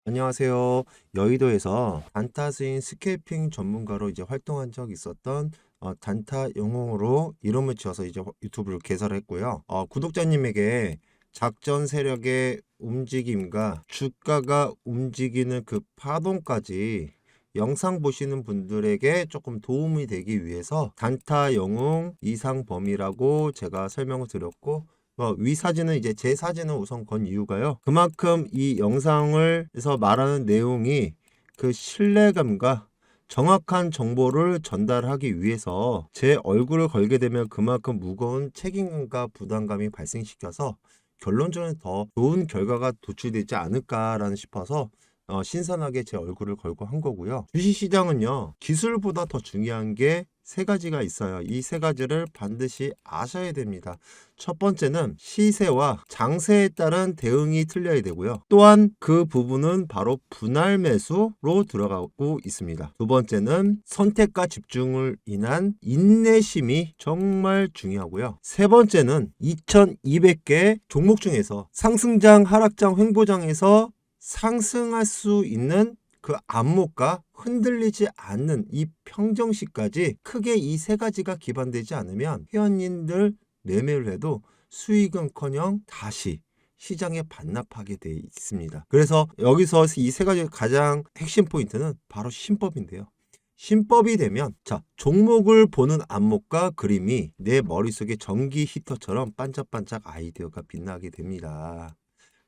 안녕하세요. 여의도에서 단타 스윙 스케이핑 전문가로 이제 활동한 적이 있었던 단타 영웅으로 이름을 지어서 이제 유튜브를 개설했고요. 구독자님에게 작전 세력의 움직임과 주가가 움직이는 그 파동까지 영상 보시는 분들에게 조금 도움이 되기 위해서 단타 영웅 이상범이라고 제가 설명을 드렸고, 위 사진은 이제 제 사진을 우선 건 이유가요. 그만큼 이 영상을에서 말하는 내용이 그 신뢰감과 정확한 정보를 전달하기 위해서 제 얼굴을 걸게 되면 그만큼 무거운 책임감과 부담감이 발생시켜서 결론적으로 더 좋은 결과가 도출되지 않을까라는 싶어서 신선하게 제 얼굴을 걸고 한 거고요. 주식시장은요, 기술보다 더 중요한 게 세 가지가 있어요. 이 세 가지를 반드시 아셔야 됩니다. 첫 번째는 시세와 장세에 따른 대응이 틀려야 되고요. 또한 그 부분은 바로 분할 매수로 들어가고 있습니다. 두 번째는 선택과 집중을 인한 인내심이 정말 중요하고요. 세 번째는 2200개 종목 중에서 상승장, 하락장, 횡보장에서 상승할 수 있는 그 안목과 흔들리지 않는 이 평정시까지 크게 이 세 가지가 기반되지 않으면 회원님들 매매를 해도 수익은커녕 다시 시장에 반납하게 돼 있습니다. 그래서 여기서 이 세 가지 가장 핵심 포인트는 바로 신법인데요. 신법이 되면 종목을 보는 안목과 그림이 내 머릿속에 전기 히터처럼 반짝반짝 아이디어가 빛나게 됩니다.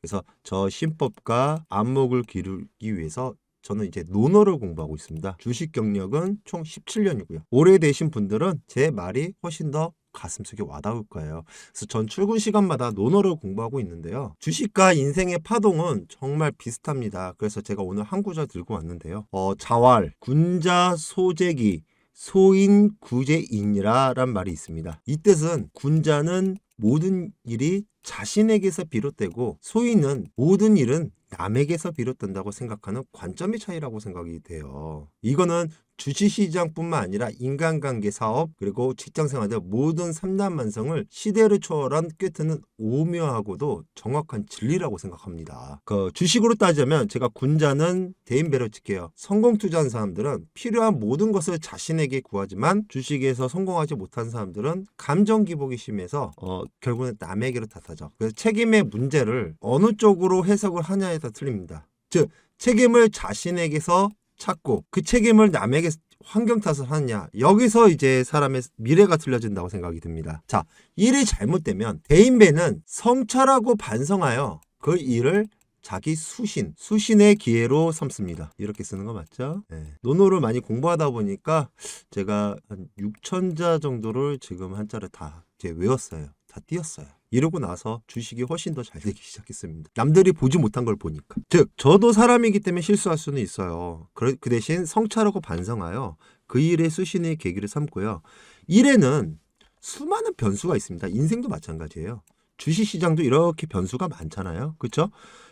그래서 저 신법과 안목을 기르기 위해서 저는 이제 논어를 공부하고 있습니다. 주식 경력은 총 17년이고요. 오래되신 분들은 제 말이 훨씬 더 가슴속에 와닿을 거예요. 그래서 전 출근 시간마다 논어를 공부하고 있는데요. 주식과 인생의 파동은 정말 비슷합니다. 그래서 제가 오늘 한 구절 들고 왔는데요. 자활, 군자, 소재기, 소인, 구제인이라란 말이 있습니다. 이 뜻은 군자는 모든 일이 자신에게서 비롯되고 소인은 모든 일은 남에게서 비롯된다고 생각하는 관점의 차이라고 생각이 돼요. 이거는 주식시장뿐만 아니라 인간관계, 사업, 그리고 직장생활 등 모든 삼단만성을 시대를 초월한 꿰트는 오묘하고도 정확한 진리라고 생각합니다. 그 주식으로 따지면 제가 군자는 대인배로 칠게요. 성공 투자한 사람들은 필요한 모든 것을 자신에게 구하지만 주식에서 성공하지 못한 사람들은 감정 기복이 심해서 결국은 남에게로 탓하죠. 그래서 책임의 문제를 어느 쪽으로 해석을 하냐에 따라 틀립니다. 즉 책임을 자신에게서 찾고 그 책임을 남에게 환경 탓을 하느냐, 여기서 이제 사람의 미래가 틀려진다고 생각이 듭니다. 자, 일이 잘못되면 대인배는 성찰하고 반성하여 그 일을 자기 수신의 기회로 삼습니다. 이렇게 쓰는 거 맞죠? 네. 논어를 많이 공부하다 보니까 제가 한 6천자 정도를 지금 한자를 다 이제 외웠어요. 다 띄었어요. 이러고 나서 주식이 훨씬 더 잘 되기 시작했습니다. 남들이 보지 못한 걸 보니까. 즉, 저도 사람이기 때문에 실수할 수는 있어요. 그 대신 성찰하고 반성하여 그 일의 수신의 계기를 삼고요. 일에는 수많은 변수가 있습니다. 인생도 마찬가지예요. 주식시장도 이렇게 변수가 많잖아요. 그렇죠?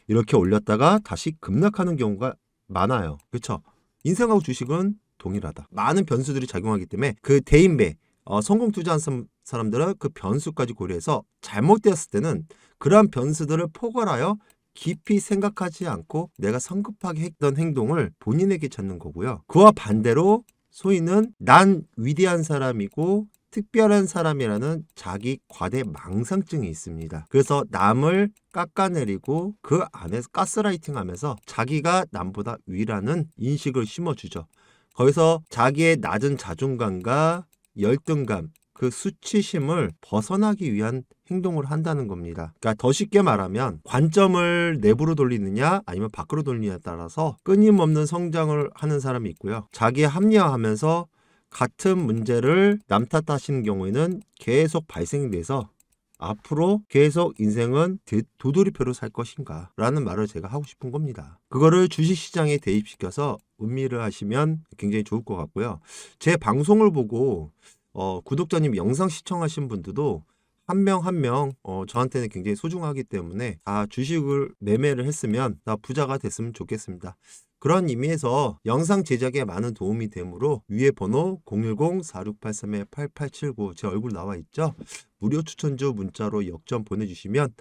이렇게 올렸다가 다시 급락하는 경우가 많아요. 그렇죠? 인생하고 주식은 동일하다. 많은 변수들이 작용하기 때문에 그 대인배, 성공 투자한 사람들은 그 변수까지 고려해서 잘못되었을 때는 그러한 변수들을 포괄하여 깊이 생각하지 않고 내가 성급하게 했던 행동을 본인에게 찾는 거고요. 그와 반대로 소위는 난 위대한 사람이고 특별한 사람이라는 자기 과대 망상증이 있습니다. 그래서 남을 깎아내리고 그 안에서 가스라이팅 하면서 자기가 남보다 위라는 인식을 심어주죠. 거기서 자기의 낮은 자존감과 열등감, 그 수치심을 벗어나기 위한 행동을 한다는 겁니다. 그러니까 더 쉽게 말하면 관점을 내부로 돌리느냐 아니면 밖으로 돌리느냐에 따라서 끊임없는 성장을 하는 사람이 있고요. 자기에 합리화하면서 같은 문제를 남 탓하시는 경우에는 계속 발생돼서 앞으로 계속 인생은 도돌이표로 살 것인가 라는 말을 제가 하고 싶은 겁니다. 그거를 주식시장에 대입시켜서 음미를 하시면 굉장히 좋을 것 같고요. 제 방송을 보고 구독자님 영상 시청하신 분들도 한 명 한 명 저한테는 굉장히 소중하기 때문에 다 주식을 매매를 했으면 다 부자가 됐으면 좋겠습니다. 그런 의미에서 영상 제작에 많은 도움이 되므로 위에 번호 010-4683-8879 제 얼굴 나와 있죠? 무료 추천주 문자로 역점 보내주시면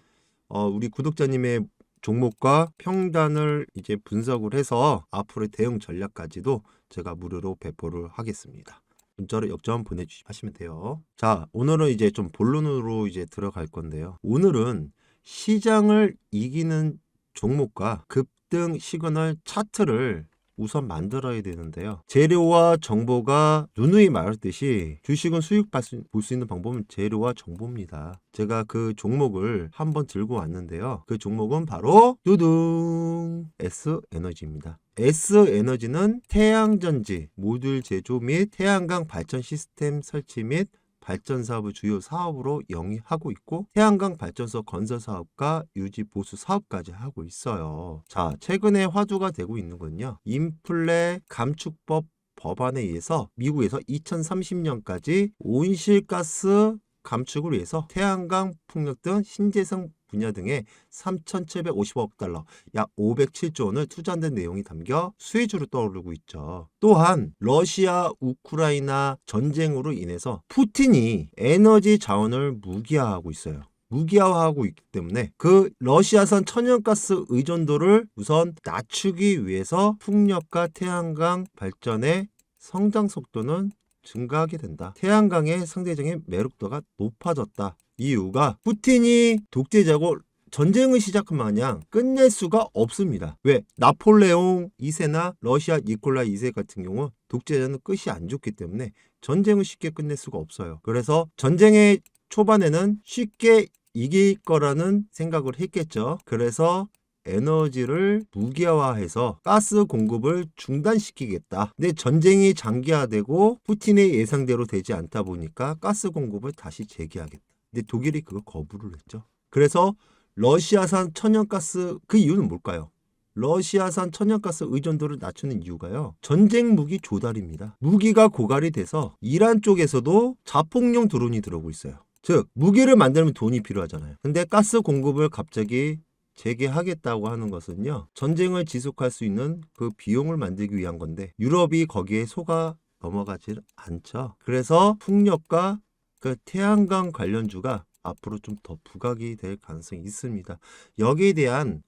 우리 구독자님의 종목과 평단을 이제 분석을 해서 앞으로의 대응 전략까지도 제가 무료로 배포를 하겠습니다. 문자로 역점 보내주시면 돼요. 자, 오늘은 이제 좀 본론으로 이제 들어갈 건데요. 오늘은 시장을 이기는 종목과 급등 시그널 차트를 우선 만들어야 되는데요. 재료와 정보가 누누이 말했듯이 주식은 수익 볼 수 있는 방법은 재료와 정보입니다. 제가 그 종목을 한번 들고 왔는데요. 그 종목은 바로 두둥 S에너지입니다. S에너지는 태양전지, 모듈 제조 및 태양광 발전 시스템 설치 및 발전 사업을 주요 사업으로 영위하고 있고 태양광 발전소 건설 사업과 유지 보수 사업까지 하고 있어요. 자, 최근에 화두가 되고 있는 건요. 인플레 감축법 법안에 의해서 미국에서 2030년까지 온실가스 감축을 위해서 태양광, 풍력 등 신재생 분야 등에 3,750억 달러, 약 507조 원을 투자한 내용이 담겨 수혜주로 떠오르고 있죠. 또한 러시아 우크라이나 전쟁으로 인해서 푸틴이 에너지 자원을 무기화하고 있어요. 무기화하고 있기 때문에 그 러시아산 천연가스 의존도를 우선 낮추기 위해서 풍력과 태양광 발전의 성장 속도는 증가하게 된다. 태양광의 상대적인 매력도가 높아졌다. 이유가 푸틴이 독재자고 전쟁을 시작한 마냥 끝낼 수가 없습니다. 왜? 나폴레옹 2세나 러시아 니콜라 2세 같은 경우 독재자는 끝이 안 좋기 때문에 전쟁을 쉽게 끝낼 수가 없어요. 그래서 전쟁의 초반에는 쉽게 이길 거라는 생각을 했겠죠. 그래서 에너지를 무기화해서 가스 공급을 중단시키겠다. 근데 전쟁이 장기화되고 푸틴의 예상대로 되지 않다 보니까 가스 공급을 다시 재개하겠다. 근데 독일이 그걸 거부를 했죠. 그래서 러시아산 천연가스, 그 이유는 뭘까요? 러시아산 천연가스 의존도를 낮추는 이유가요. 전쟁 무기 조달입니다. 무기가 고갈이 돼서 이란 쪽에서도 자폭용 드론이 들어오고 있어요. 즉 무기를 만들면 돈이 필요하잖아요. 근데 가스 공급을 갑자기 재개하겠다고 하는 것은요. 전쟁을 지속할 수 있는 그 비용을 만들기 위한 건데 유럽이 거기에 속아 넘어가질 않죠. 그래서 풍력과 그 태양광 관련주가 앞으로 좀 더 부각이 될 가능성이 있습니다. 여기에 대한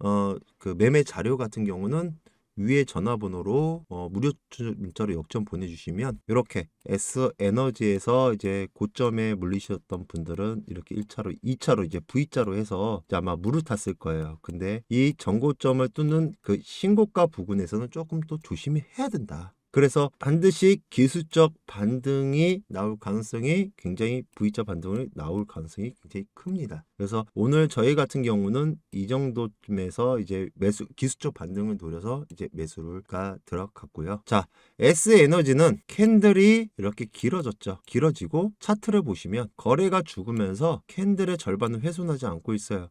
그 매매 자료 같은 경우는 위에 전화번호로 무료 문자로 역점 보내주시면 이렇게 S에너지에서 이제 고점에 물리셨던 분들은 이렇게 1차로, 2차로 이제 V자로 해서 이제 아마 물을 탔을 거예요. 근데 이 전고점을 뚫는 그 신고가 부근에서는 조금 또 조심해야 된다. 그래서 반드시 기술적 반등이 나올 가능성이 굉장히 V자 반등을 나올 가능성이 굉장히 큽니다. 그래서 오늘 저희 같은 경우는 이 정도쯤에서 이제 매수 기술적 반등을 노려서 이제 매수가 들어갔고요. 자, S에너지는 캔들이 이렇게 길어졌죠. 길어지고 차트를 보시면 거래가 죽으면서 캔들의 절반은 훼손하지 않고 있어요.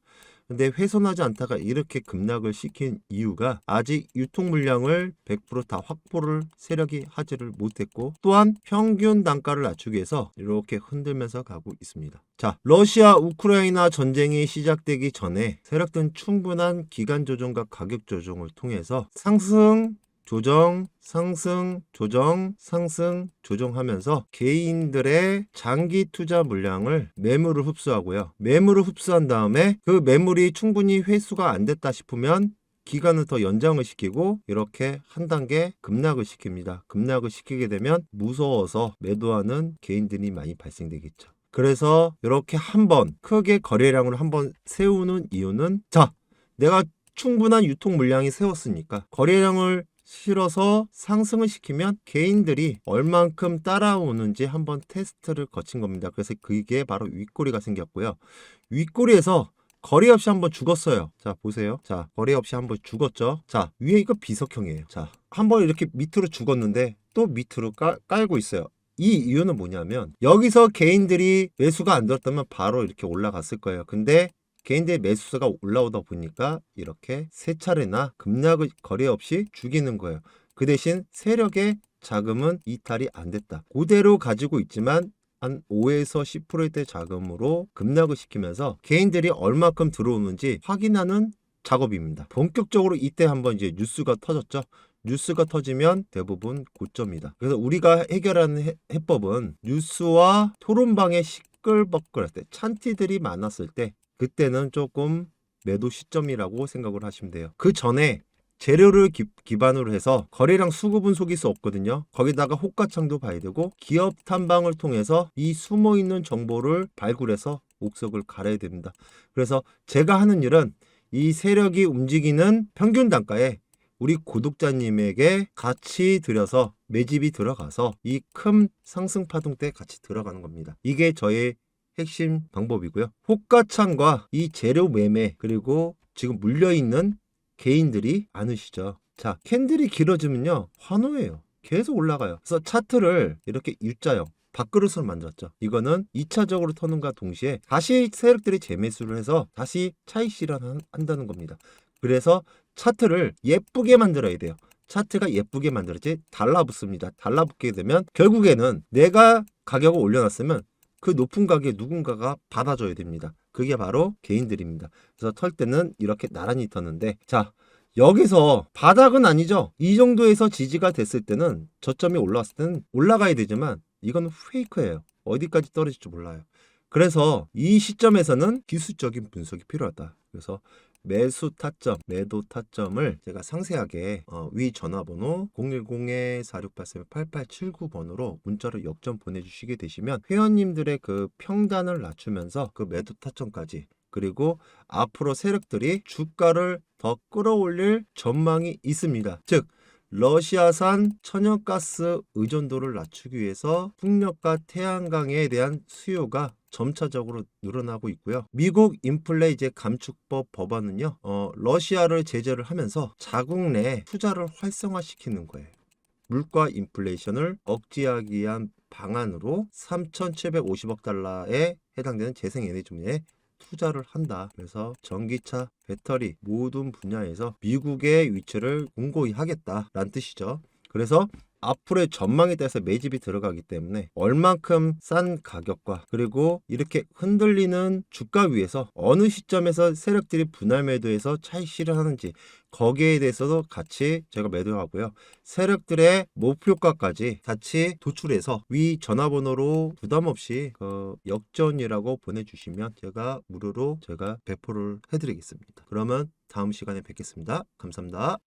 근데 훼손하지 않다가 이렇게 급락을 시킨 이유가 아직 유통 물량을 100% 다 확보를 세력이 하지를 못했고 또한 평균 단가를 낮추기 위해서 이렇게 흔들면서 가고 있습니다. 자, 러시아 우크라이나 전쟁이 시작되기 전에 세력들은 충분한 기간 조정과 가격 조정을 통해서 상승, 조정, 상승, 조정, 상승, 조정하면서 개인들의 장기 투자 물량을 매물을 흡수하고요. 매물을 흡수한 다음에 그 매물이 충분히 회수가 안 됐다 싶으면 기간을 더 연장을 시키고 이렇게 한 단계 급락을 시킵니다. 급락을 시키게 되면 무서워서 매도하는 개인들이 많이 발생되겠죠. 그래서 이렇게 한번 크게 거래량을 한번 세우는 이유는 자, 내가 충분한 유통 물량이 세웠으니까 거래량을 실어서 상승을 시키면 개인들이 얼만큼 따라오는지 한번 테스트를 거친 겁니다. 그래서 그게 바로 윗꼬리가 생겼고요. 윗꼬리에서 거래 없이 한번 죽었어요. 자, 보세요. 자, 거래 없이 한번 죽었죠. 자, 위에 이거 비석형이에요. 자, 한번 이렇게 밑으로 죽었는데 또 밑으로 깔고 있어요. 이 이유는 뭐냐면 여기서 개인들이 매수가 안 들었다면 바로 이렇게 올라갔을 거예요. 근데 개인들의 매수가 올라오다 보니까 이렇게 세 차례나 급락을 거래 없이 죽이는 거예요. 그 대신 세력의 자금은 이탈이 안 됐다. 그대로 가지고 있지만 한 5에서 10%대 자금으로 급락을 시키면서 개인들이 얼마큼 들어오는지 확인하는 작업입니다. 본격적으로 이때 한번 이제 뉴스가 터졌죠. 뉴스가 터지면 대부분 고점이다. 그래서 우리가 해결하는 해법은 뉴스와 토론방에 시끌벅글할 때, 찬티들이 많았을 때 그때는 조금 매도 시점이라고 생각을 하시면 돼요. 그 전에 재료를 기반으로 해서 거래량 수급은 속일 수 없거든요. 거기다가 호가창도 봐야 되고 기업 탐방을 통해서 이 숨어있는 정보를 발굴해서 옥석을 갈아야 됩니다. 그래서 제가 하는 일은 이 세력이 움직이는 평균 단가에 우리 구독자님에게 같이 들여서 매집이 들어가서 이 큰 상승 파동 때 같이 들어가는 겁니다. 이게 저의 핵심 방법이고요. 호가창과 이 재료 매매 그리고 지금 물려있는 개인들이 많으시죠. 자, 캔들이 길어지면요 환호예요. 계속 올라가요. 그래서 차트를 이렇게 U자형 밥그릇으로 만들었죠. 이거는 2차적으로 터는과 동시에 다시 세력들이 재매수를 해서 다시 차익 실현한다는 겁니다. 그래서 차트를 예쁘게 만들어야 돼요. 차트가 예쁘게 만들어지 달라붙습니다. 달라붙게 되면 결국에는 내가 가격을 올려놨으면 그 높은 가격에 누군가가 받아줘야 됩니다. 그게 바로 개인들입니다. 그래서 털 때는 이렇게 나란히 터는데, 자, 여기서 바닥은 아니죠. 이 정도에서 지지가 됐을 때는 저점이 올라왔을 때는 올라가야 되지만 이건 페이크예요. 어디까지 떨어질지 몰라요. 그래서 이 시점에서는 기술적인 분석이 필요하다. 그래서 매수 타점, 매도 타점을 제가 상세하게 위 전화번호 010-4683-8879번으로 문자로 역점 보내주시게 되시면 회원님들의 그 평단을 낮추면서 그 매도 타점까지 그리고 앞으로 세력들이 주가를 더 끌어올릴 전망이 있습니다. 즉 러시아산 천연가스 의존도를 낮추기 위해서 풍력과 태양광에 대한 수요가 점차적으로 늘어나고 있고요. 미국 인플레 이제 감축법 법안은요, 러시아를 제재를 하면서 자국 내 투자를 활성화시키는 거예요. 물가 인플레이션을 억제하기 위한 방안으로 3,750억 달러에 해당되는 재생에너지 분야에 투자를 한다. 그래서 전기차, 배터리 모든 분야에서 미국의 위치를 공고히 하겠다라는 뜻이죠. 그래서 앞으로의 전망에 따라서 매집이 들어가기 때문에 얼만큼 싼 가격과 그리고 이렇게 흔들리는 주가 위에서 어느 시점에서 세력들이 분할 매도해서 차익 실현하는지 거기에 대해서도 같이 제가 매도하고요. 세력들의 목표가까지 같이 도출해서 위 전화번호로 부담 없이 그 역전이라고 보내주시면 제가 무료로 제가 배포를 해드리겠습니다. 그러면 다음 시간에 뵙겠습니다. 감사합니다.